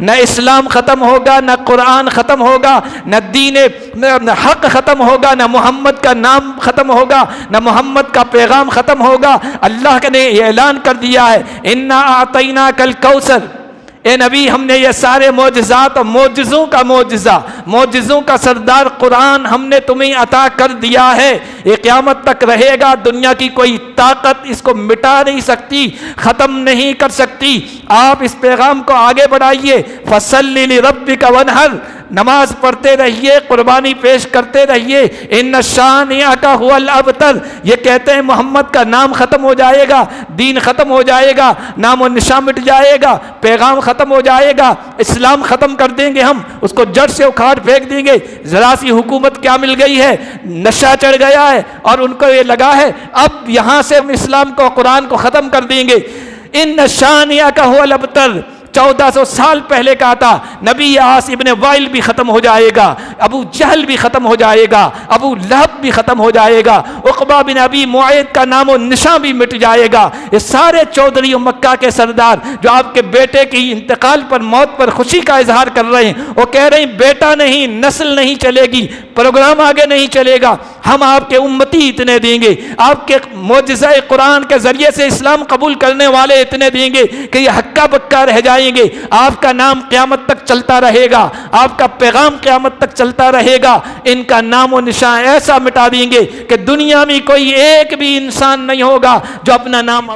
نہ اسلام ختم ہوگا، نہ قرآن ختم ہوگا، نہ دین حق ختم ہوگا، نہ محمد کا نام ختم ہوگا، نہ محمد کا پیغام ختم ہوگا۔ اللہ نے یہ اعلان کر دیا ہے، اِنَّا أَعْطَيْنَاكَ الْكَوْثَرَ، اے نبی ہم نے یہ سارے معجزات اور معجزوں کا معجزہ، معجزوں کا سردار قرآن ہم نے تمہیں عطا کر دیا ہے۔ یہ قیامت تک رہے گا، دنیا کی کوئی طاقت اس کو مٹا نہیں سکتی، ختم نہیں کر سکتی۔ آپ اس پیغام کو آگے بڑھائیے، فَصَلِّ لِرَبِّكَ وَانْحَرْ، نماز پڑھتے رہیے، قربانی پیش کرتے رہیے۔ اِنَّ شَانِئَكَ هُوَ الْأَبْتَرُ، یہ کہتے ہیں محمد کا نام ختم ہو جائے گا، دین ختم ہو جائے گا، نام و نشان مٹ جائے گا، پیغام ختم ہو جائے گا، اسلام ختم کر دیں گے، ہم اس کو جڑ سے اکھاڑ پھینک دیں گے۔ ذرا سی حکومت کیا مل گئی ہے، نشہ چڑھ گیا ہے اور ان کو یہ لگا ہے اب یہاں سے ہم اسلام کو قرآن کو ختم کر دیں گے۔ اِنَّ شَانِئَكَ هُوَ الْأَبْتَرُ، 1400 سال پہلے کہا تھا، نبی عاص ابن وائل بھی ختم ہو جائے گا، ابو جہل بھی ختم ہو جائے گا، ابو لہب بھی ختم ہو جائے گا، عقبہ بن ابی معیط کا نام و نشان بھی مٹ جائے گا۔ یہ سارے چودھری مکہ کے سردار جو آپ کے بیٹے کی انتقال پر، موت پر خوشی کا اظہار کر رہے ہیں، وہ کہہ رہے ہیں بیٹا نہیں، نسل نہیں چلے گی، پروگرام آگے نہیں چلے گا، ہم آپ کے امتی اتنے دیں گے، آپ کے معجزہ قرآن کے ذریعے سے اسلام قبول کرنے والے اتنے دیں گے کہ یہ ہکا بکا رہ جائیں گے، آپ کا نام قیامت تک چلتا رہے گا، آپ کا پیغام قیامت تک چلتا رہے گا۔ ان کا نام و نشان ایسا مٹا دیں گے کہ دنیا میں کوئی ایک بھی انسان نہیں ہوگا جو اپنا نام